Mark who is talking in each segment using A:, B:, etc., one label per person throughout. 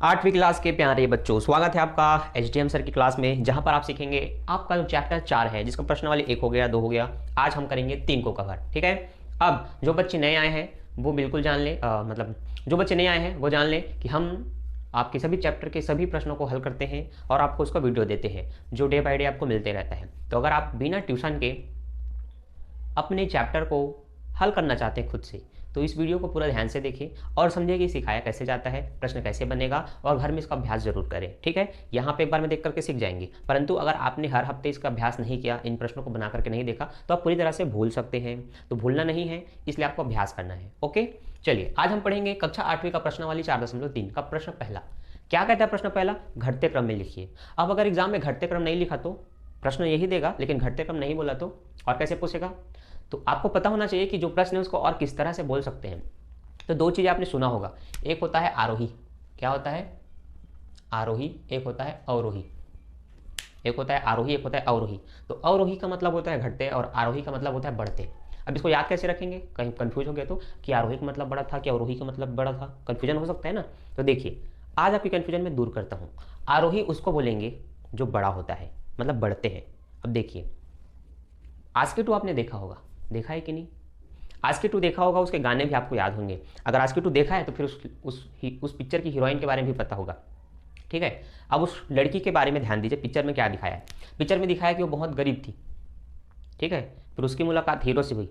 A: 8वीं क्लास के प्यारे बच्चों, स्वागत है आपका एचडीएम सर की क्लास में, जहां पर आप सीखेंगे आपका जो चैप्टर 4 है, जिसका प्रश्न वाली 1 हो गया, 2 हो गया। आज हम करेंगे 3 को कवर। ठीक है। अब जो बच्चे नए आए हैं वो बिल्कुल जान लें, मतलब जो बच्चे नए आए हैं वो जान लें कि हम आपके सभी चैप्टर के सभी प्रश्नों को हल करते हैं और आपको उसका वीडियो देते हैं, जो डे बाय डे आपको मिलते रहता है। तो अगर आप बिना ट्यूशन के अपने चैप्टर को हल करना चाहते हैं खुद से, तो इस वीडियो को पूरा ध्यान से देखें और समझिए कि सिखाया कैसे जाता है, प्रश्न कैसे बनेगा, और घर में इसका अभ्यास जरूर करें। ठीक है। यहाँ पे एक बार में देख करके सीख जाएंगे, परंतु अगर आपने हर हफ्ते इसका अभ्यास नहीं किया, इन प्रश्नों को बना करके नहीं देखा, तो आप पूरी तरह से भूल सकते हैं। तो भूलना नहीं है, इसलिए आपको अभ्यास करना है। ओके, चलिए आज हम पढ़ेंगे कक्षा 8वीं का प्रश्नावली 4.3 का प्रश्न पहला। क्या कहता है प्रश्न पहला? घटते क्रम में लिखिए। अब अगर एग्जाम में घटते क्रम नहीं लिखा तो प्रश्न यही देगा, लेकिन घटते क्रम नहीं बोला तो और कैसे पूछेगा? तो आपको पता होना चाहिए कि जो प्रश्न है उसको और किस तरह से बोल सकते हैं। तो दो चीज़ें आपने सुना होगा, एक होता है आरोही। क्या होता है? आरोही। एक होता है अवरोही। एक होता है आरोही, एक होता है अवरोही। तो अवरोही का मतलब होता है घटते और आरोही का मतलब होता है बढ़ते। अब इसको याद कैसे रखेंगे? कहीं कंफ्यूज हो गया तो कि आरोही का मतलब बड़ा था कि अवरोही का मतलब बड़ा था, कंफ्यूजन हो सकता है ना। तो देखिए, आज आपकी कंफ्यूजन में दूर करता हूँ। आरोही उसको बोलेंगे जो बड़ा होता है, मतलब बढ़ते हैं। अब देखिए, आस्की 2 आपने देखा होगा, देखा है कि नहीं? आस्की 2 देखा होगा, उसके गाने भी आपको याद होंगे। अगर आस्की 2 देखा है तो फिर उस पिक्चर की हीरोइन के बारे में भी पता होगा। ठीक है। अब उस लड़की के बारे में ध्यान दीजिए, पिक्चर में क्या दिखाया है। पिक्चर में दिखाया कि वो बहुत गरीब थी। ठीक है। फिर उसकी मुलाकात हीरो से हुई।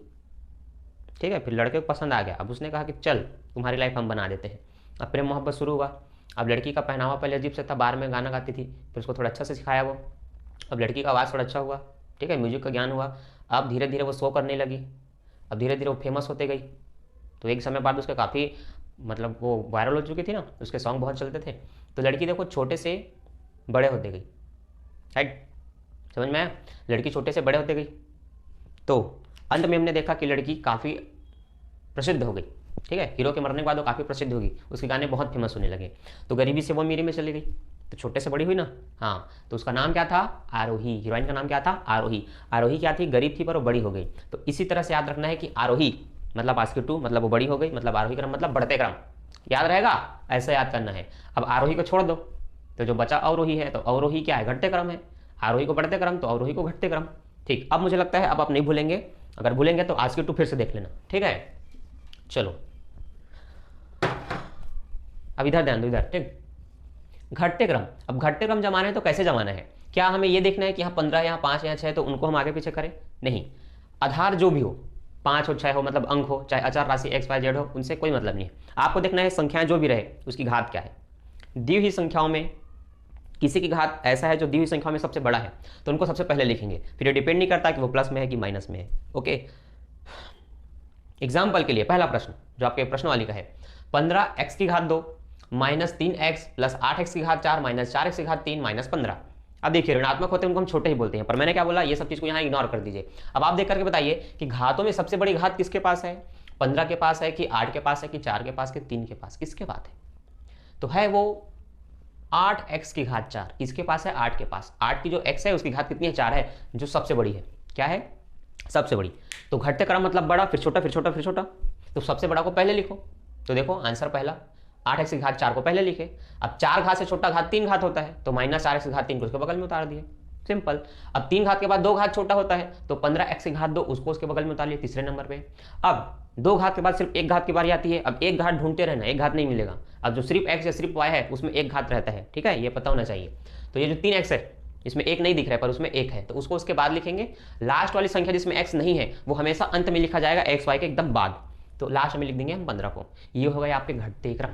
A: ठीक है। फिर लड़के को पसंद आ गया। अब उसने कहा कि चल तुम्हारी लाइफ हम बना देते हैं। अब प्रेम मोहब्बत शुरू हुआ। अब लड़की का पहनावा पहले अजीब से था, बार में गाना गाती थी, फिर उसको थोड़ा अच्छा से सिखाया वो। अब लड़की का आवाज़ थोड़ा अच्छा हुआ। ठीक है, म्यूजिक का ज्ञान हुआ। अब धीरे धीरे वो शो करने लगी। अब धीरे धीरे वो फेमस होते गई। तो एक समय बाद उसके काफ़ी, मतलब वो वायरल हो चुकी थी ना, उसके सॉन्ग बहुत चलते थे। तो लड़की देखो छोटे से बड़े होते गई। राइट, समझ में आया? लड़की छोटे से बड़े होते गई। तो अंत में हमने देखा कि लड़की काफ़ी प्रसिद्ध हो गई। ठीक है, हीरो के मरने के बाद वो काफ़ी प्रसिद्ध होगी, उसके गाने बहुत फेमस होने लगे। तो गरीबी से वो अमीरी में चली गई, तो छोटे से बड़ी हुई ना। हाँ, तो उसका नाम क्या था? आरोही। हीरोइन का नाम क्या था? आरोही। आरोही क्या थी? गरीब थी पर वो बड़ी हो गई। तो इसी तरह से याद रखना है कि आरोही मतलब आस्की 2 मतलब वो बड़ी हो गई, मतलब आरोही क्रम मतलब बढ़ते क्रम। याद रहेगा? ऐसा याद करना है। अब आरोही को छोड़ दो तो जो बचा अवरोही है। तो अवरोही क्या है? घटते क्रम है। आरोही को बढ़ते क्रम तो अवरोही को घटते क्रम। ठीक, अब मुझे लगता है अब आप नहीं भूलेंगे। अगर भूलेंगे तो आस्की 2 फिर से देख लेना। ठीक है, चलो अब इधर ध्यान दो, इधर। ठीक, घटते क्रम। अब घटते क्रम जमाना है तो कैसे जमाना है? क्या हमें ये देखना है कि यहाँ 15, यहाँ 5, यहाँ 6, तो उनको हम आगे पीछे करें? नहीं, आधार जो भी हो, 5 हो 6 हो, मतलब अंक हो, चाहे अचर राशि एक्स वाई जेड हो, उनसे कोई मतलब नहीं है। आपको देखना है संख्याएं जो भी रहे उसकी घात क्या है। दी हुई संख्याओं में किसी की घात ऐसा है जो दी हुई संख्याओं में सबसे बड़ा है, तो उनको सबसे पहले लिखेंगे। फिर ये डिपेंड नहीं करता कि वो प्लस में है कि माइनस में है। ओके, एग्जाम्पल के लिए पहला प्रश्न जो आपके प्रश्न वाली का है, 15x की घात 2 माइनस 3x प्लस 8x की घात 4 माइनस 4x की घात 3 माइनस 15। अब देखिए, ऋणात्मक होते हैं उनको हम छोटे ही बोलते हैं, पर मैंने क्या बोला, ये सब चीज को यहाँ इग्नोर कर दीजिए। अब आप देख करके बताइए कि घातों में सबसे बड़ी घात किसके पास है? 15 के पास है कि 8 के पास है कि 4 के पास कि 3 के पास? किसके पास है? तो है वो 8x की घात 4। किसके पास है? 8 के पास। 8 की जो x है उसकी घात कितनी है? 4 है, जो सबसे बड़ी है। क्या है? सबसे बड़ी। तो घटते क्रम मतलब बड़ा, फिर छोटा, फिर छोटा, फिर छोटा। तो सबसे बड़ा को पहले लिखो। तो देखो आंसर पहला, 8x की घात 4 को पहले लिखे। अब 4 घात से छोटा घात 3 घात होता है, तो माइनस 4x की घात 3 को उसके बगल में उतार दिए। सिंपल। अब 3 घात के बाद 2 घात छोटा होता है, तो 15x की घात 2 उसको उसके बगल में उतार लिए तीसरे नंबर पे। अब 2 घात के बाद सिर्फ एक घात की बारी आती है। अब एक घात ढूंढते रहना, एक घात नहीं मिलेगा। अब जो सिर्फ x या सिर्फ y है उसमें एक घात रहता है। ठीक है, ये पता होना चाहिए। तो ये जो 3x है इसमें एक नहीं दिख रहा है पर उसमें एक है, तो उसको उसके बाद लिखेंगे। लास्ट वाली संख्या जिसमें x नहीं है वो हमेशा अंत में लिखा जाएगा, x y के एकदम बाद। तो लास्ट में लिख देंगे हम 15 को। ये हो गया आपके घटते क्रम।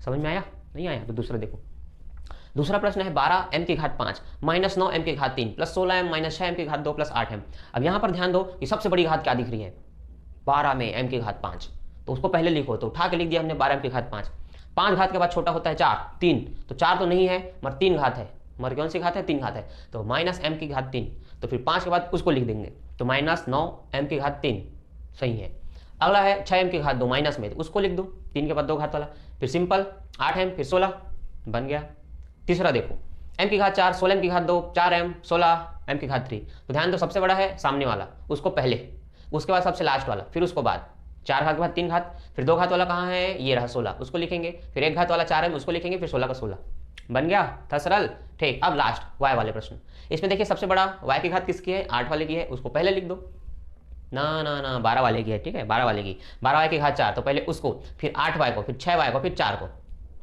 A: समझ में आया? नहीं आया तो दूसरा देखो। दूसरा प्रश्न है 12m की घात 5 माइनस 9m की घात 3 प्लस 16m माइनस 6m की घात 2 प्लस 8m। अब यहां पर ध्यान दो कि सबसे बड़ी घात क्या दिख रही है? 12 में m की घात 5, तो उसको पहले लिखो। तो उठा के लिख दिया हमने 12m की घात 5। 5 घात के बाद छोटा होता है 4, 3, तो 4 तो नहीं है मगर 3 घात है। मगर कौन सी घात है? 3 घात है। तो माइनस m की घात 3, तो फिर 5 के बाद उसको लिख देंगे। तो माइनस 9m की घात 3 सही है। अगला है 6m की घात 2 माइनस में, तो उसको लिख दो 3 के बाद 2 घात वाला। फिर सिंपल 8m फिर 16 बन गया। तीसरा देखो, m की घात 4 16m की घात 2 4m 16m की घात 3। तो ध्यान दो, सबसे बड़ा है सामने वाला, उसको पहले, उसके बाद सबसे लास्ट वाला, फिर उसको बाद। 4 घात के बाद 3 घात, फिर 2 घात वाला कहाँ है, ये रहा 16, उसको लिखेंगे, फिर 1 घात वाला 4 है उसको लिखेंगे, फिर 16 का 16 बन गया, था सरल। ठीक, अब लास्ट y वाले प्रश्न। इसमें देखिए सबसे बड़ा y की घात किसकी है, 8 वाले की है, उसको पहले लिख दो। ना ना ना 12 वाले की है, ठीक है, 12 वाले की, 12 y की घात 4, तो पहले उसको, फिर 8y को, फिर 6y को, फिर 4 को,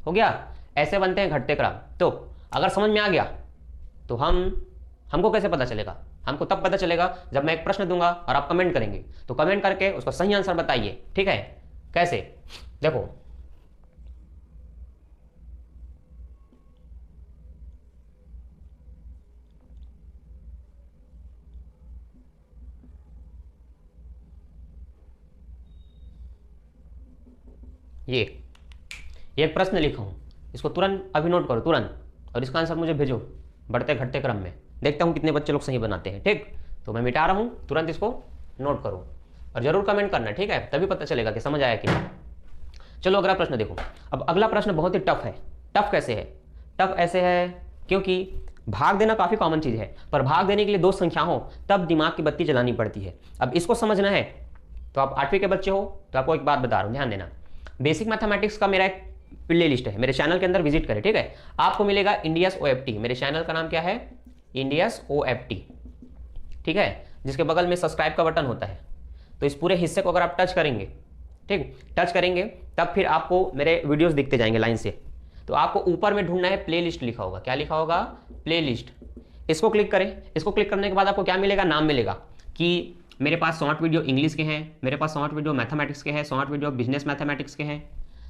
A: हो गया। ऐसे बनते हैं घटते क्रम। तो अगर समझ में आ गया तो हमको कैसे पता चलेगा, हमको तब पता चलेगा जब मैं एक प्रश्न दूंगा और आप कमेंट करेंगे, तो कमेंट करके उसका सही आंसर बताइए, ठीक है। कैसे, देखो ये एक प्रश्न लिखा हूं, इसको तुरंत अभी नोट करो तुरंत, और इसका आंसर मुझे भेजो बढ़ते घटते क्रम में, देखता हूं कितने बच्चे लोग सही बनाते हैं। ठीक, तो मैं मिटा रहा हूं, तुरंत इसको नोट करो और जरूर कमेंट करना, ठीक है, तभी पता चलेगा कि समझ आया कि नहीं। चलो अगला प्रश्न देखो। अब अगला प्रश्न बहुत ही टफ है। टफ कैसे है, टफ ऐसे है क्योंकि भाग देना काफी कॉमन चीज है, पर भाग देने के लिए दो संख्या हो तब दिमाग की बत्ती जलानी पड़ती है। अब इसको समझना है तो आप 8वीं के बच्चे हो तो आपको एक बात बता रहा हूं, ध्यान देना। बेसिक मैथमेटिक्स का मेरा एक प्ले लिस्ट है, मेरे चैनल के अंदर विजिट करें, ठीक है। आपको मिलेगा इंडियस OFT, मेरे चैनल का नाम क्या है, इंडियस OFT, ठीक है, जिसके बगल में सब्सक्राइब का बटन होता है। तो इस पूरे हिस्से को अगर आप टच करेंगे, ठीक, टच करेंगे तब फिर आपको मेरे वीडियोस दिखते जाएंगे लाइन से। तो आपको ऊपर में ढूंढना है, प्ले लिस्ट लिखा होगा, क्या लिखा होगा, प्ले लिस्ट। इसको क्लिक करें, इसको क्लिक करने के बाद आपको क्या मिलेगा, नाम मिलेगा कि मेरे पास 60 वीडियो इंग्लिश के हैं, मेरे पास 60 वीडियो मैथमेटिक्स के हैं, 60 वीडियो बिजनेस मैथमेटिक्स के हैं।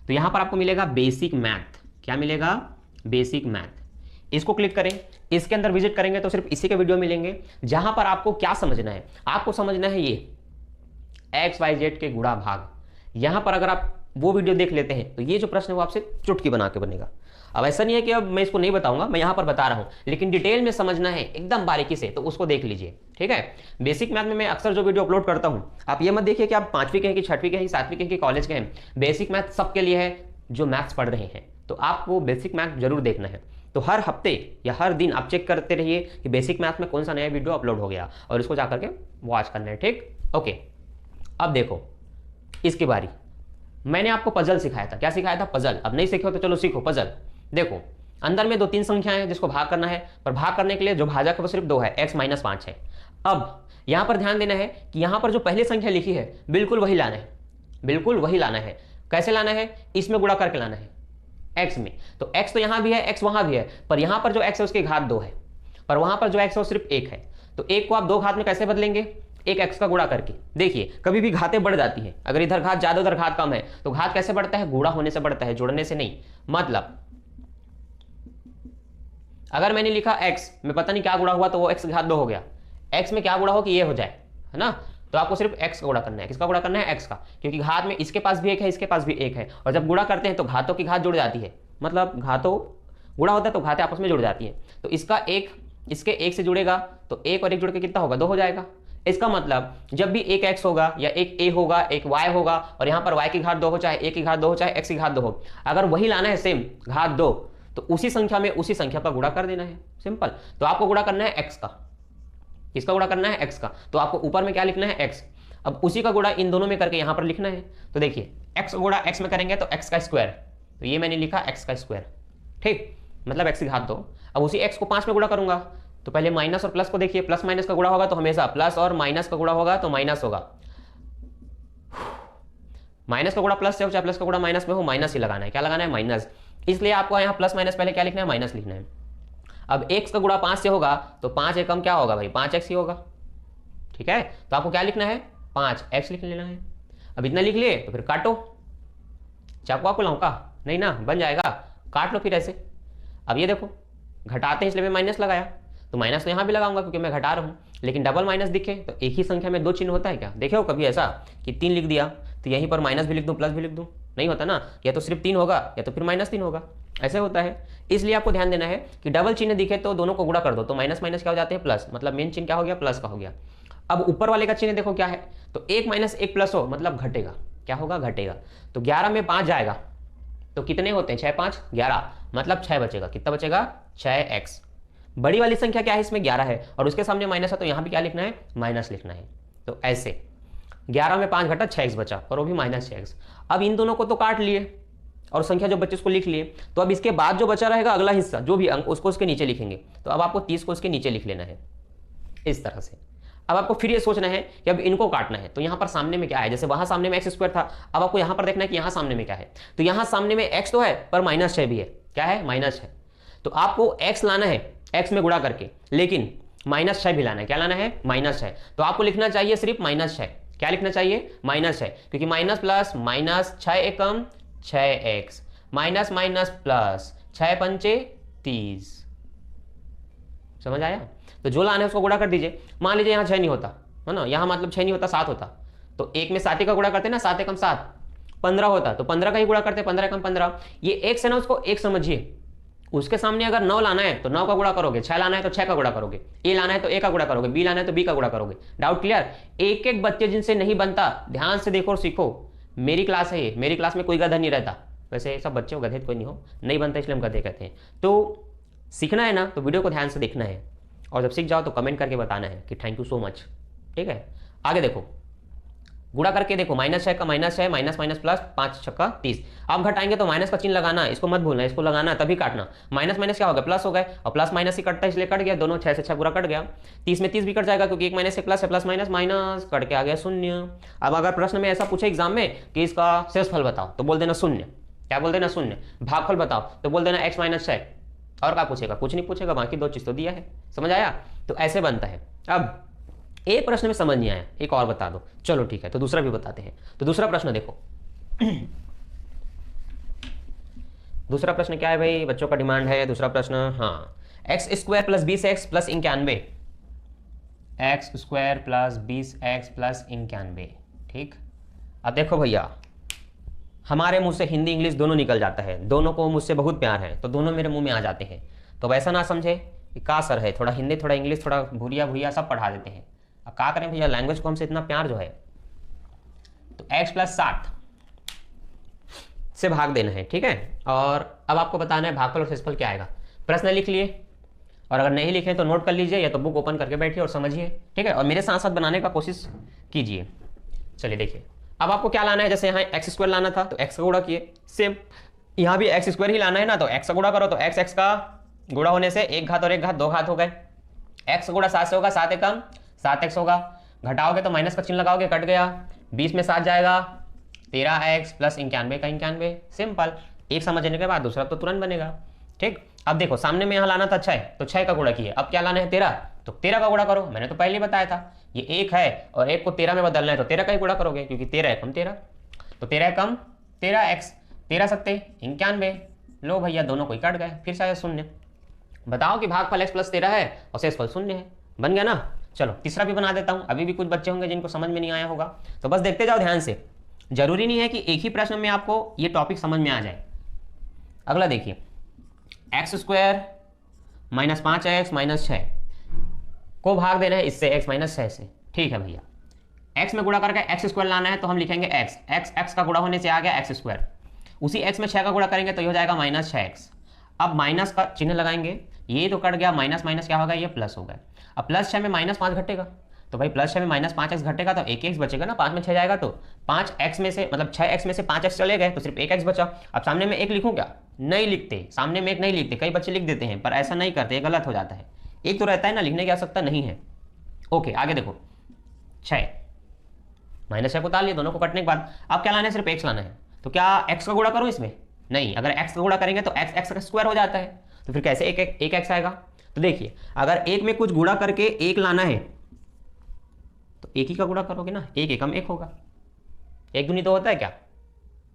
A: तो यहाँ पर आपको मिलेगा बेसिक मैथ, क्या मिलेगा, बेसिक मैथ। इसको क्लिक करें, इसके अंदर विजिट करेंगे तो सिर्फ इसी के वीडियो मिलेंगे, जहां पर आपको क्या समझना है, आपको समझना है ये XYZ के गुणा भाग। यहां पर अगर आप वो वीडियो देख लेते हैं तो ये जो प्रश्न है वो आपसे चुटकी बना के बनेगा। अब ऐसा नहीं है कि अब मैं इसको नहीं बताऊंगा, मैं यहां पर बता रहा हूं, लेकिन डिटेल में समझना है एकदम बारीकी से तो उसको देख लीजिए, ठीक है। बेसिक मैथ में मैं अक्सर जो वीडियो अपलोड करता हूं, आप ये मत देखिए कि आप 5वीं के हैं कि 6वीं के हैं, 7वीं के हैं कि कॉलेज के हैं। बेसिक मैथ सबके लिए है जो मैथ्स पढ़ रहे हैं, तो आपको बेसिक मैथ जरूर देखना है। तो हर हफ्ते या हर दिन आप चेक करते रहिए कि बेसिक मैथ में कौन सा नया वीडियो अपलोड हो गया और इसको जाकर के वॉच करना है, ठीक, ओके। अब देखो इसकी बारी, मैंने आपको पजल सिखाया था, क्या सिखाया था, पजल। अब नहीं सीखे हो तो चलो सीखो पजल। देखो अंदर में 2-3 संख्याएं हैं जिसको भाग करना है, पर भाग करने के लिए जो भाजक है वो सिर्फ 2 है, x - 5 है। अब यहां पर ध्यान देना है कि यहां पर जो पहली संख्या लिखी है बिल्कुल वही लाना है, बिल्कुल वही लाना है। कैसे लाना है, इसमें गुणा करके लाना है x में। तो x तो यहां भी है, x वहां भी है, पर यहां पर जो x है उसकी घात 2 है, पर वहां पर जो x है वो सिर्फ 1 है। तो 1 को आप 2 घात में कैसे बदलेंगे, एक x का गुणा करके। देखिए कभी भी घातें बढ़ जाती हैं, अगर इधर घात ज्यादा उधर घात कम है तो घात कैसे बढ़ता है, गुणा होने से बढ़ता है, जोड़ने से नहीं। मतलब अगर मैंने लिखा x में पता नहीं क्या गुणा हुआ तो वो x घात 2 हो गया, x में क्या गुणा हो कि ये हो जाए, है ना। तो आपको सिर्फ x का गुणा करना है, किसका गुणा करना है, x का, क्योंकि घात में इसके पास भी 1 है, इसके पास भी 1 है, और जब गुणा करते हैं तो घातों की घात जुड़ जाती है, मतलब घातों गुणा होता है तो घातें आपस में जुड़ जाती है। तो इसका 1 इसके 1 से जुड़ेगा तो 1 और 1 जुड़ के कितना होगा, 2 हो जाएगा। इसका मतलब जब भी एक x होगा या एक a होगा, एक y होगा, और यहाँ पर y की घात 2 हो, चाहे a की घात 2 हो, चाहे x की घात 2 हो, अगर वही लाना है सेम घात 2 तो उसी संख्या में उसी संख्या का गुणा कर देना है, सिंपल। तो आपको गुणा करना है x का, किसका गुणा करना है, x का। तो आपको ऊपर में क्या लिखना है, x। अब उसी का गुणा इन दोनों में करके यहां पर लिखना है। तो देखिए x गुणा x में करेंगे तो x का स्क्वायर, तो ये मैंने लिखा x का स्क्वायर, ठीक, मतलब x की घात 2। अब उसी x को 5 में गुणा करूंगा तो पहले माइनस और प्लस को देखिए, प्लस माइनस का गुणा होगा तो हमेशा प्लस, और माइनस का गुणा होगा तो माइनस होगा। माइनस का गुणा प्लस से हो चाहे प्लस का गुणा माइनस में हो, माइनस ही लगाना है, क्या लगाना है, माइनस। इसलिए आपको यहाँ प्लस माइनस पहले क्या लिखना है, माइनस लिखना है। अब x का गुणा 5 से होगा तो 5 एकम क्या होगा भाई, 5x ही होगा, ठीक है। तो आपको क्या लिखना है, 5x लिख लेना है। अब इतना लिख लिए तो फिर काटो, चाकू आपको लाऊं का, नहीं ना, बन जाएगा, काट लो फिर ऐसे। अब ये देखो घटाते हैं इसलिए मैं माइनस लगाया, तो माइनस तो यहाँ भी लगाऊंगा क्योंकि मैं घटा रहा हूँ, लेकिन डबल माइनस दिखे तो एक ही संख्या में 2 चिन्ह होता है क्या, देखे हो कभी ऐसा कि 3 लिख दिया तो यहीं पर माइनस भी लिख दूं प्लस भी लिख दूं, नहीं होता ना, या तो सिर्फ 3 होगा या तो फिर -3 होगा, ऐसे होता है। इसलिए आपको ध्यान देना है कि डबल चिन्ह दिखे तो दोनों को गुणा कर दो, तो माइनस माइनस क्या हो जाते हैं, प्लस, मतलब मेन चिन्ह क्या हो गया, प्लस का हो गया। अब ऊपर वाले का चिन्ह देखो क्या है, तो 1 - 1 प्लस हो मतलब घटेगा, क्या होगा, घटेगा। तो 11 में 5 जाएगा तो कितने होते हैं, 6 × 5 = 11, मतलब 6 बचेगा, कितना बचेगा, 6x। बड़ी वाली संख्या क्या है, इसमें 11 है और उसके सामने माइनस है, तो यहां भी क्या लिखना है, माइनस लिखना है। तो ऐसे 11 में 5 घटा 6x बचा और वो भी -6x। अब इन दोनों को तो काट लिए और संख्या जो बच्चे उसको लिख लिए, तो अब इसके बाद जो बचा रहेगा अगला हिस्सा जो भी अंक उसको उसके नीचे लिखेंगे। तो अब आपको 30 को उसके नीचे लिख लेना है इस तरह से। अब आपको फिर ये सोचना है कि अब इनको काटना है, तो यहाँ पर सामने में क्या है, जैसे वहां सामने में x² था, अब आपको यहाँ पर देखना है कि यहाँ सामने में क्या है। तो यहाँ सामने में x तो है पर -6 भी है। क्या है? -6। तो आपको x लाना है x में गुणा करके, लेकिन -6 भी लाना है। क्या लाना है? -6। तो आपको लिखना चाहिए सिर्फ -6। क्या लिखना चाहिए? -6, क्योंकि माइनस प्लस माइनस 6 एकम 6x माइनस माइनस प्लस 6 पंचे 30। समझ आया? तो जो लाना है उसको गुणा कर दीजिए। मान लीजिए यहाँ 6 नहीं होता है ना, यहाँ मतलब 6 नहीं होता 7 होता, तो 1 में 7 का गुणा करते ना, 7 एकम 7 15 होता, तो 15 का ही गुणा करते, 15 एकम 15। ये x है ना, उसको 1 समझिए। उसके सामने अगर 9 लाना है तो 9 का गुणा करोगे, 6 लाना है तो 6 का गुणा करोगे, a लाना है तो a का गुणा करोगे, b लाना है तो b का गुणा करोगे। Doubt clear? एक एक बच्चे जिनसे नहीं बनता ध्यान से देखो और सीखो। मेरी क्लास है ये, मेरी क्लास में कोई गधा नहीं रहता। वैसे सब बच्चे हो, गधे कोई नहीं हो, नहीं बनता इसलिए हम गधे कहते हैं। तो सीखना है ना, तो वीडियो को ध्यान से देखना है और जब सीख जाओ तो कमेंट करके बताना है कि थैंक यू सो मच। ठीक है, आगे देखो, गुणा करके देखो, -6 का -6 माइनस माइनस प्लस 5 छक्का 30। आप घटाएंगे तो माइनस का चिन्ह लगाना है, इसको मत भूलना, इसको लगाना तभी काटना। माइनस माइनस क्या हो गया? प्लस हो गए, और प्लस माइनस ही कटता है इसलिए कट गया, दोनों 6 से 6 पूरा कट गया। 30 में 30 भी कट जाएगा क्योंकि एक माइनस से प्लस है, प्लस माइनस माइनस कट के आ गया 0। अब अगर प्रश्न में ऐसा पूछे एग्जाम में कि इसका शेषफल बताओ तो बोल देना 0। क्या बोल देना? 0। भागफल बताओ तो बोल देना x - 6। और क्या पूछेगा? कुछ नहीं पूछेगा, बाकी 2 चीज तो दिया है। समझ आया? तो ऐसे बनता है। अब एक प्रश्न में समझ नहीं आया, एक और बता दो। चलो ठीक है, तो दूसरा भी बताते हैं। तो दूसरा प्रश्न देखो। दूसरा प्रश्न क्या है भाई? बच्चों का डिमांड है दूसरा प्रश्न। हाँ, x² + 20x + 91। x² + 20x + 91। ठीक। अब देखो भैया, हमारे मुंह से हिंदी इंग्लिश दोनों निकल जाता है, दोनों को मुझसे बहुत प्यार है, तो दोनों मेरे मुंह में आ जाते हैं। तो वैसा ना समझे कि का सर है, थोड़ा हिंदी थोड़ा इंग्लिश थोड़ा भूरिया भूरिया सब पढ़ा देते हैं। अब क्या करें भैया, लैंग्वेज को हमसे इतना प्यार जो है। तो x + 60 से भाग देना है। ठीक है, और अब आपको बताना है भागफल और शेषफल क्या आएगा। प्रश्न लिख लिए, और अगर नहीं लिखे तो नोट कर लीजिए या तो बुक ओपन करके बैठिए और समझिए। ठीक है, और मेरे साथ साथ बनाने का कोशिश कीजिए। चलिए देखिए, अब आपको क्या लाना है, जैसे यहाँ x² लाना था तो x का गुणा किए, सेम यहाँ भी x² ही लाना है ना, तो x का गुणा करो, तो x का गुणा होने से 1 घात और 1 घात 2 घात हो गए। x गुणा 7 से होगा, 7 एकम 7x होगा। घटाओगे तो माइनस का चिन्ह लगाओगे, कट गया। 20 में 7 जाएगा, 13x + 91 का 91। सिंपल, एक समझने के बाद दूसरा तो तुरंत बनेगा। ठीक। अब देखो, सामने में यहाँ लाना था 6, तो 6 का गुणा किए। अब क्या लाना है? 13, तो 13 का गुणा करो। मैंने तो पहले ही बताया था, ये 1 है और 1 को 13 में बदलना है, तो 13 का ही गुणा करोगे, क्योंकि 13 एकम 13, तो 13 एकम 13x, 13 सत्ते 91। लो भैया, दोनों कोई कट गए, फिर शायद 0। बताओ कि भागफल x + 13 है और शेषफल 0 है। बन गया ना? चलो तीसरा भी बना देता हूं। अभी भी कुछ बच्चे होंगे जिनको समझ में नहीं आया होगा, तो बस देखते जाओ ध्यान से। जरूरी नहीं है कि एक ही प्रश्न में आपको ये टॉपिक समझ में आ जाए। अगला देखिए, x² - 5x - 6 को भाग देना है इससे, x - 6 से। ठीक है भैया, x में गुणा करके x² लाना है, तो हम लिखेंगे x का गुणा होने से आ गया x²। उसी x में 6 का गुणा करेंगे तो ये हो जाएगा -6x। अब माइनस का चिन्ह लगाएंगे, ये तो कट गया, माइनस माइनस क्या होगा? ये प्लस हो गया। अब +6 में -5 घटेगा, तो भाई +6 में -5x घटेगा तो 1x बचेगा ना, 5 में 6 जाएगा तो 5x में से, मतलब 6x में से 5x चले गए तो सिर्फ 1x बचा। अब सामने में 1 लिखूं क्या? नहीं लिखते, सामने में 1 नहीं लिखते। कई बच्चे लिख देते हैं पर ऐसा नहीं करते, गलत हो जाता है। 1 तो रहता है ना, लिखने की आवश्यकता नहीं है। ओके, आगे देखो, 6 -6 को उतार लिए दोनों को कटने के बाद। अब क्या लाना है? सिर्फ x लाना है। तो क्या x का गुणा करूं इसमें? नहीं, अगर x का गुणा करेंगे तो x का स्क्वायर हो जाता है, तो फिर कैसे एक x आएगा? तो देखिए, अगर 1 में कुछ गुणा करके 1 लाना है तो 1 ही का गुणा करोगे ना, 1 एकम 1 होगा। 1 दूनी 2 होता है क्या?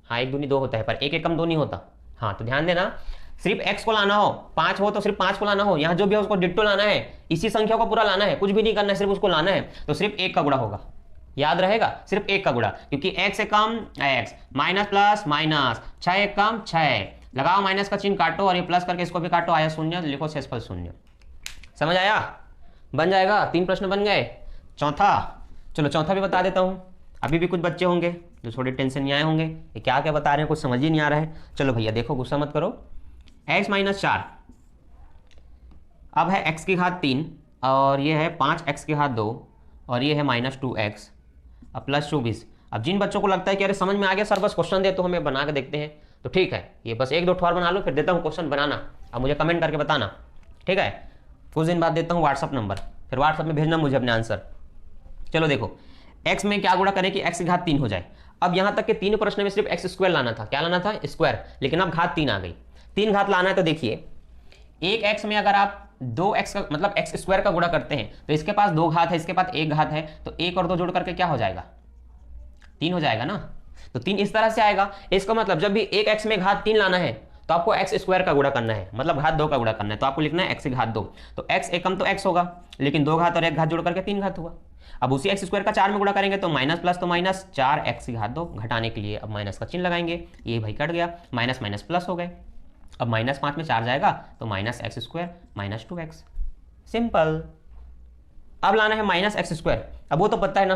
A: हाँ, 1 दूनी 2 होता है, पर 1 एकम 2 नहीं होता। हाँ, तो ध्यान देना, सिर्फ x को लाना हो, 5 हो तो सिर्फ 5 को लाना हो, यहाँ जो भी है उसको डिट्टो लाना है, इसी संख्या को पूरा लाना है, कुछ भी नहीं करना है, सिर्फ उसको लाना है, तो सिर्फ 1 का गुणा होगा। याद रहेगा, सिर्फ 1 का गुणा, क्योंकि x एकम x, माइनस प्लस माइनस, 6 एकम 6, लगाओ माइनस का चिन्ह, काटो और ये प्लस करके इसको भी काटो, आया 0, लिखो शेषफल 0। समझ आया? बन जाएगा। 3 प्रश्न बन गए। चौथा, चलो चौथा भी बता देता हूँ। अभी भी कुछ बच्चे होंगे जो थोड़े टेंशन में आए होंगे, ये क्या क्या बता रहे हैं, कुछ समझ ही नहीं आ रहा है। चलो भैया देखो, गुस्सा मत करो। x - 4, अब है x की घात 3 और ये है 5x की घात 2 और ये है -2x अब प्लस 24। अब जिन बच्चों को लगता है कि अरे समझ में आ गया सर, बस क्वेश्चन दे तो हमें बना के देखते हैं, तो ठीक है, ये बस एक दो ठोर बना लो, फिर देता हूँ क्वेश्चन बनाना, अब मुझे कमेंट करके बताना, ठीक है। कुछ दिन बाद देता हूँ व्हाट्सअप नंबर, फिर व्हाट्सअप में भेजना मुझे अपने आंसर। चलो देखो, x में क्या गुणा करें कि x की घात 3 हो जाए। अब यहां तक के तीन प्रश्न में सिर्फ x स्क्वायर लाना था, क्या लाना था, स्क्वायर, लेकिन अब घात 3 आ गई। 3 घात लाना है तो देखिए, एक x में अगर आप 2x का मतलब x स्क्वायर का गुणा करते हैं तो इसके पास 2 घात है, इसके पास 1 घात है, तो 1 और 2 जोड़ करके क्या हो जाएगा, 3 हो जाएगा ना। तो 3 इस तरह से आएगा। इसका मतलब जब भी एक x में घात 3 लाना है तो आपको x स्क्वायर का गुणा करना है, मतलब घात 2 का गुणा करना है, तो आपको लिखना है x की घात 2। तो x एकम तो x होगा, लेकिन 2 घात और 1 घात जोड़ करके 3 घात हुआ। अब उसी x स्क्वायर का 4 में गुणा करेंगे तो माइनस प्लस तो माइनस, 4x की घात 2, घटाने के लिए अब माइनस का चिन्ह लगाएंगे, ये भाई कट गया, माइनस माइनस प्लस हो गए। अब माइनस 5 में 4 जाएगा तो minus x square minus 2x, simple. अब लाना है माइनस एक्स स्क्वायर, अब वो तो पता है ना,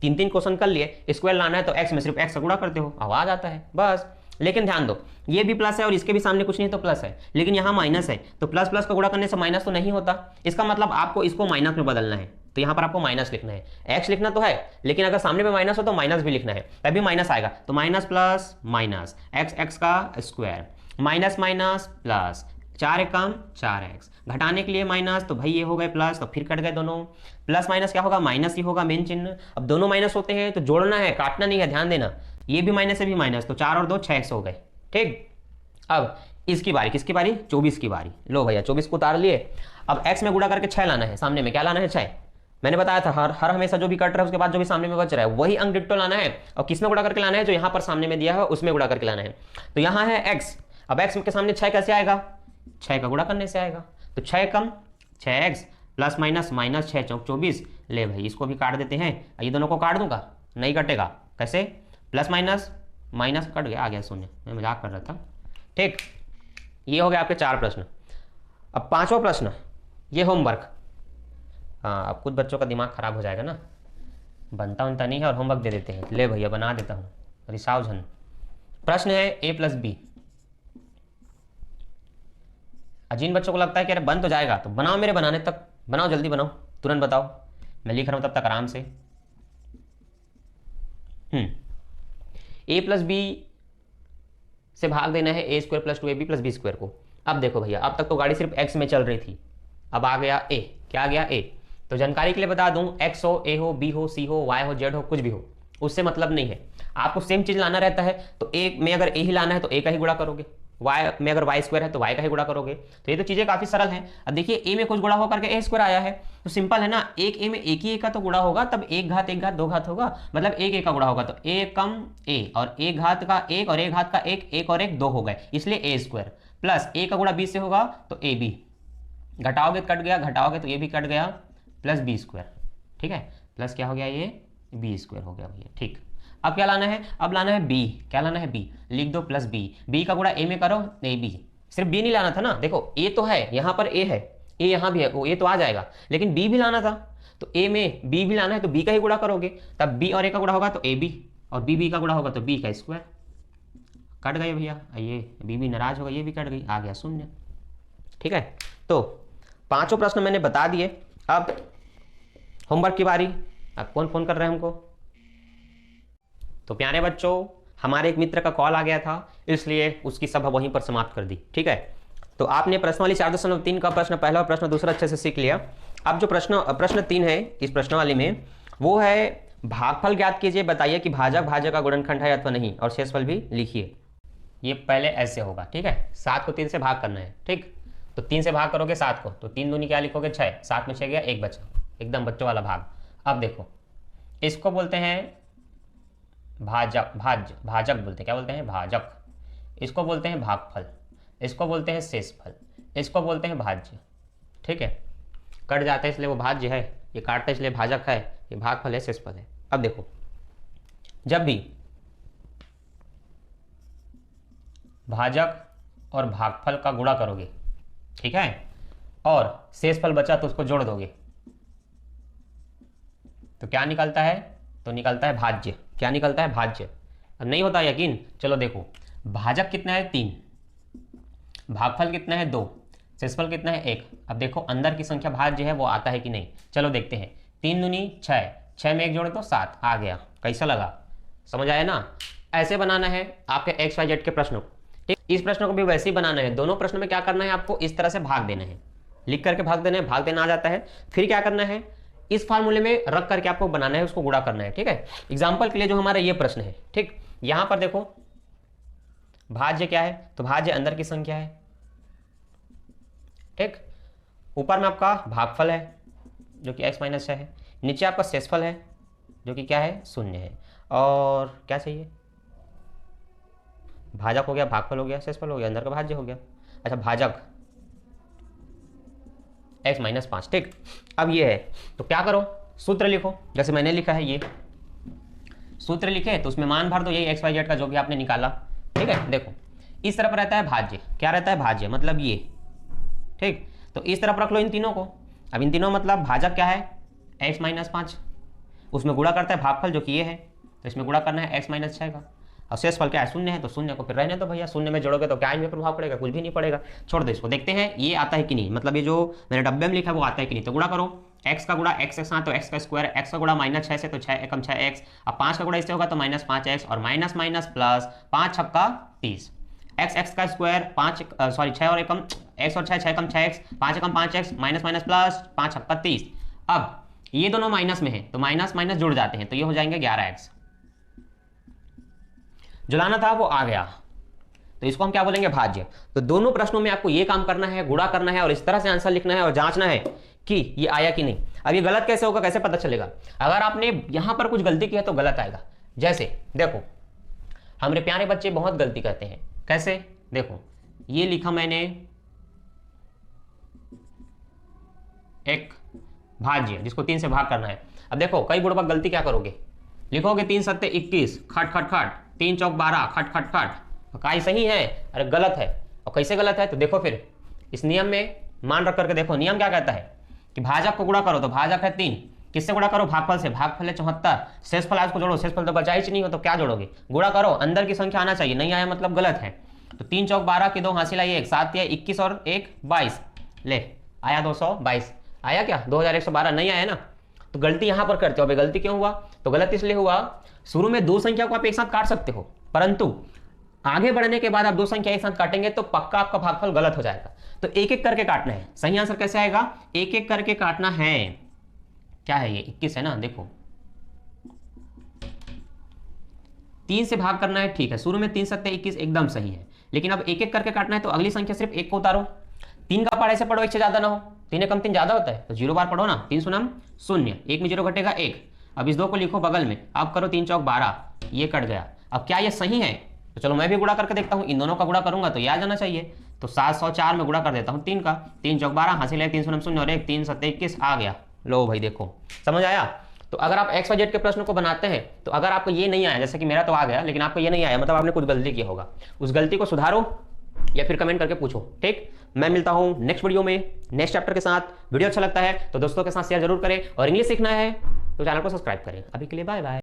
A: 3 क्वेश्चन कर लिए, स्क्वायर लाना है तो x में सिर्फ x का गुणा करते हो, अब आ जाता है बस। लेकिन ध्यान दो, ये भी प्लस है और इसके भी सामने कुछ नहीं तो प्लस है, लेकिन यहाँ माइनस है, तो प्लस प्लस का गुणा करने से माइनस तो नहीं होता, इसका मतलब आपको इसको माइनस में बदलना है, तो यहाँ पर आपको माइनस लिखना है। x लिखना तो है, लेकिन अगर सामने में माइनस हो तो माइनस भी लिखना है, तभी माइनस आएगा। तो माइनस प्लस माइनस x का स्क्वायर माइनस माइनस प्लस, 4 एकम 4x, घटाने के लिए माइनस, तो भाई ये हो गए प्लस, तो फिर कट गए दोनों, प्लस माइनस क्या होगा, माइनस ही होगा मेन चिन्ह। अब दोनों माइनस होते हैं तो जोड़ना है, काटना नहीं है, ध्यान देना, ये भी माइनस है भी माइनस, तो 4 और 2 6x हो गए, ठीक। अब इसकी बारी, किसकी बारी, 24 की बारी। लो भैया 24 को उतार लिए। अब x में गुणा करके 6 लाना है, सामने में क्या लाना है, 6। मैंने बताया था हर हमेशा जो भी कट रहा है उसके बाद जो भी सामने में बच रहा है वही अंक डिट्टो लाना है, और किस में गुणा करके लाना है, जो यहाँ पर सामने में दिया है उसमें गुणा करके लाना है। तो यहाँ है x, अब x के सामने 6 कैसे आएगा, 6 का गुणा करने से आएगा, तो 6 कम 6x प्लस माइनस माइनस 6 चौक 24। ले भाई इसको भी काट देते हैं, ये दोनों को काट दूंगा, नहीं कटेगा, कैसे, प्लस माइनस माइनस कट गया, आ गया शून्य, मैं मजाक कर रहा था, ठीक। ये हो गया आपके 4 प्रश्न। अब 5वां प्रश्न, ये होमवर्क। हाँ, अब कुछ बच्चों का दिमाग खराब हो जाएगा ना, बनता उनता नहीं है और होमवर्क दे देते हैं, ले भैया बना देता हूँ, रिसाव झन। प्रश्न है a प्लस बी। जिन बच्चों को लगता है कि अरे बन तो जाएगा तो बनाओ, मेरे बनाने तक बनाओ, जल्दी बनाओ, तुरंत बताओ, मैं लिख रहा हूं तब तक आराम से। a प्लस बी से भाग देना है a square plus 2ab plus B square को। अब देखो भैया, अब तक तो गाड़ी सिर्फ x में चल रही थी, अब आ गया a, क्या आ गया a। तो जानकारी के लिए बता दूं, x हो, a हो, b हो, c हो, y हो, z हो, कुछ भी हो, उससे मतलब नहीं है, आपको सेम चीज लाना रहता है। तो a में अगर a ही लाना है तो a का ही गुणा करोगे, y में अगर y स्क्वायर है तो y का ही गुणा करोगे। तो ये तो चीजें काफी सरल हैं। अब देखिए a में कुछ गुणा होकर के a स्क्वायर आया है, तो सिंपल है ना, एक a में एक ही a का तो गुणा होगा, तब एक घात 2 घात होगा, मतलब एक a का गुणा होगा, तो a कम a और एक घात का 1 और एक घात का 1, 1 और 1 2 हो गए, इसलिए a स्क्वायर प्लस a का गुणा b से होगा तो ab, घटाओगे कट गया, घटाओगे तो ये भी कट गया, प्लस बी स्क्वायर, ठीक है, प्लस क्या हो गया, ये बी स्क्वायर हो गया भैया, ठीक। अब क्या लाना है, अब लाना है b, क्या लाना है b, लिख दो प्लस b, b का गुणा a में करो, नहीं b, सिर्फ b नहीं लाना था ना, देखो a तो है, यहाँ पर a है, a यहाँ भी है, वो a तो आ जाएगा, लेकिन b भी लाना था, तो a में b भी लाना है तो b का ही गुणा करोगे, तब b और a का गुणा होगा तो ab, और b का गुणा होगा तो b का स्क्वायर, कट गए भैया, ये b भी नाराज होगा, ये भी कट गई, आ गया शून्य, ठीक है। तो 5 प्रश्न मैंने बता दिए। अब होमवर्क की बारी। अब कौन फोन कर रहे हैं हमको, तो प्यारे बच्चों, हमारे एक मित्र का कॉल आ गया था, इसलिए उसकी सभा वहीं पर समाप्त कर दी, ठीक है। तो आपने प्रश्न वाली 4.3 का प्रश्न, पहला प्रश्न दूसरा अच्छे से सीख लिया। अब जो प्रश्न 3 है इस प्रश्नवाली में, वो है भागफल ज्ञात कीजिए, बताइए कि भाजक भाजक का गुणनखंड है अथवा नहीं, और शेषफल भी लिखिए। ये पहले ऐसे होगा, ठीक है, 7 को 3 से भाग करना है, ठीक। तो 3 से भाग करोगे 7 को, तो 3 दूनी क्या लिखोगे 6, 7 में 6 गया, 1 बचा, एकदम बच्चों वाला भाग। अब देखो, इसको बोलते हैं भाजक, भाजक बोलते हैं, क्या बोलते हैं, भाजक। इसको बोलते हैं भागफल, इसको बोलते हैं शेषफल, इसको बोलते हैं भाज्य, ठीक है। कट जाता है इसलिए वो भाज्य है, ये काटता है इसलिए भाजक है, ये भागफल है, शेषफल है। अब देखो, जब भी भाजक और भागफल का गुणा करोगे, ठीक है, और शेषफल बचा तो उसको जोड़ दोगे, तो क्या निकलता है, तो निकलता है भाज्य। क्या निकलता है, भाज्य। अब नहीं होता यकीन, चलो देखो, भाजक कितना है 3, भागफल कितना है 2, शेषफल कितना है 1। अब देखो अंदर की संख्या भाज्य है वो आता है कि नहीं, चलो देखते हैं। 3 दूनी 6, 6 में 1 जोड़े तो 7 आ गया। कैसा लगा, समझ आया ना? ऐसे बनाना है आपके एक्स वाई जेड के प्रश्नों को, ठीक। इस प्रश्न को भी वैसे ही बनाना है। दोनों प्रश्नों में क्या करना है आपको, इस तरह से भाग देना है, लिख करके भाग देना है, भाग देना आ जाता है। फिर क्या करना है, इस फार्मूले में रख करके आपको बनाना है, उसको गुणा करना है, ठीक है। एग्जाम्पल के लिए जो हमारा ये प्रश्न है, ठीक, यहां पर देखो भाज्य क्या है, तो भाज्य अंदर की संख्या है, ठीक। ऊपर में आपका भागफल है जो कि x माइनस 6 है, नीचे आपका शेषफल है जो कि क्या है, 0 है, और क्या चाहिए, भाजक हो गया, भागफल हो गया, शेषफल हो गया, अंदर का भाज्य हो गया। अच्छा, भाजक x माइनस 5, ठीक। अब ये है तो क्या करो, सूत्र लिखो, जैसे मैंने लिखा है ये सूत्र लिखे, तो उसमें मान भर दो, यही एक्स वाई जेड का जो भी आपने निकाला, ठीक है। देखो इस तरफ रहता है भाज्य, क्या रहता है, भाज्य मतलब ये, ठीक। तो इस तरफ रख लो इन तीनों को। अब इन तीनों मतलब भाजक क्या है, x माइनस 5, उसमें गुणा करता है भागफल जो कि ये है, तो इसमें गुणा करना है x माइनस 6 का, और शेषफल क्या है, 0 है, तो 0 को फिर रहने दो भैया। 0 में जोड़ोगे तो क्या इनमें प्रभाव पड़ेगा, कुछ भी नहीं पड़ेगा, छोड़ दो इसको। देखते हैं ये आता है कि नहीं, मतलब ये जो मैंने डब्बे में लिखा है वो आता है कि नहीं। तो गुणा करो, x का गुणा x के साथ तो x का स्क्वायर, x का गुणा माइनस 6 से तो 6 एकम 6x, अब 5 का गुणा इससे होगा तो माइनस 5x, और माइनस माइनस प्लस 5 छक्का 30, x का स्क्वायर 6 और एकम x और 6 एकम 6x, 5 एकम 5x, माइनस माइनस प्लस 5 छक्का 30। अब ये दोनों माइनस में है तो माइनस माइनस जुड़ जाते हैं, तो ये हो जाएंगे 11x। जो लाना था वो आ गया, तो इसको हम क्या बोलेंगे, भाज्य। तो दोनों प्रश्नों में आपको ये काम करना है, गुणा करना है और इस तरह से आंसर लिखना है और जांचना है कि ये आया कि नहीं। अब ये गलत कैसे होगा, कैसे पता चलेगा, अगर आपने यहां पर कुछ गलती की है तो गलत आएगा। जैसे देखो हमारे प्यारे बच्चे बहुत गलती करते हैं, कैसे, देखो ये लिखा मैंने एक भाज्य जिसको 3 से भाग करना है। अब देखो कई बुढ़बक गलती क्या करोगे, लिखोगे 3 सत्ते 21, खट खट खट, 3 चौक 12, खट खट खट, काई सही है, अरे गलत है। और कैसे गलत है, तो देखो फिर इस नियम में मान रख करके देखो, नियम क्या कहता है कि भाजक को गुणा करो, तो भाजक है 3, किससे गुणा करो, भागफल से, भागफल है 74, शेषफल आज को जोड़ो, शेषफल तो बचा ही नहीं हो तो क्या जोड़ोगे, गुणा करो, अंदर की संख्या आना चाहिए, नहीं आया मतलब गलत है। तो 3 चौक 12 की 2 हासिल आई 1, 7 या 21 और 1 22, ले आया 222, आया क्या 2112, नहीं आया ना। तो गलती यहां पर करते हो, अभी गलती क्यों हुआ, तो गलत इसलिए हुआ, शुरू में 2 संख्या को आप एक साथ काट सकते हो, परंतु आगे बढ़ने के बाद आप 2 संख्या एक साथ काटेंगे तो पक्का आपका भागफल गलत हो जाएगा। तो एक एक करके काटना है। सही आंसर कैसे आएगा, एक एक करके काटना है। क्या है ये 21 है ना, देखो 3 से भाग करना है, ठीक है, शुरू में 3 सत्ते 21 एकदम सही है, लेकिन अब एक एक करके काटना है तो अगली संख्या सिर्फ 1 को उतारो, 3 का पार ऐसे पढ़ो 1 से ज्यादा ना हो, 3 एकम 3 ज्यादा होता है तो 0 बार पढ़ो ना, 3 शून्यम 0, 1 में 0 घटेगा 1। अब इस 2 को लिखो बगल में, अब करो 3 चौक 12, ये कट गया। अब क्या ये सही है, तो चलो मैं भी गुणा करके देखता हूं, इन दोनों का गुणा करूंगा तो ये आ जाना चाहिए। तो 704 में गुणा कर देता हूं 3 का, 3 चौक 12 हासिल है 3 शून्यम 0 और 1, 3 सत्ते 21 आ गया। लो भाई देखो समझ आया। तो अगर आप एक्स वाई जेड के प्रश्न को बनाते हैं तो अगर आपको ये नहीं आया, जैसे कि मेरा तो आ गया लेकिन आपको ये नहीं आया, मतलब आपने कुछ गलती किया होगा, उस गलती को सुधारो या फिर कमेंट करके पूछो, ठीक। मैं मिलता हूं नेक्स्ट वीडियो में नेक्स्ट चैप्टर के साथ। वीडियो अच्छा लगता है तो दोस्तों के साथ शेयर जरूर करें और इंग्लिश सीखना है तो चैनल को सब्सक्राइब करें। अभी के लिए बाय बाय।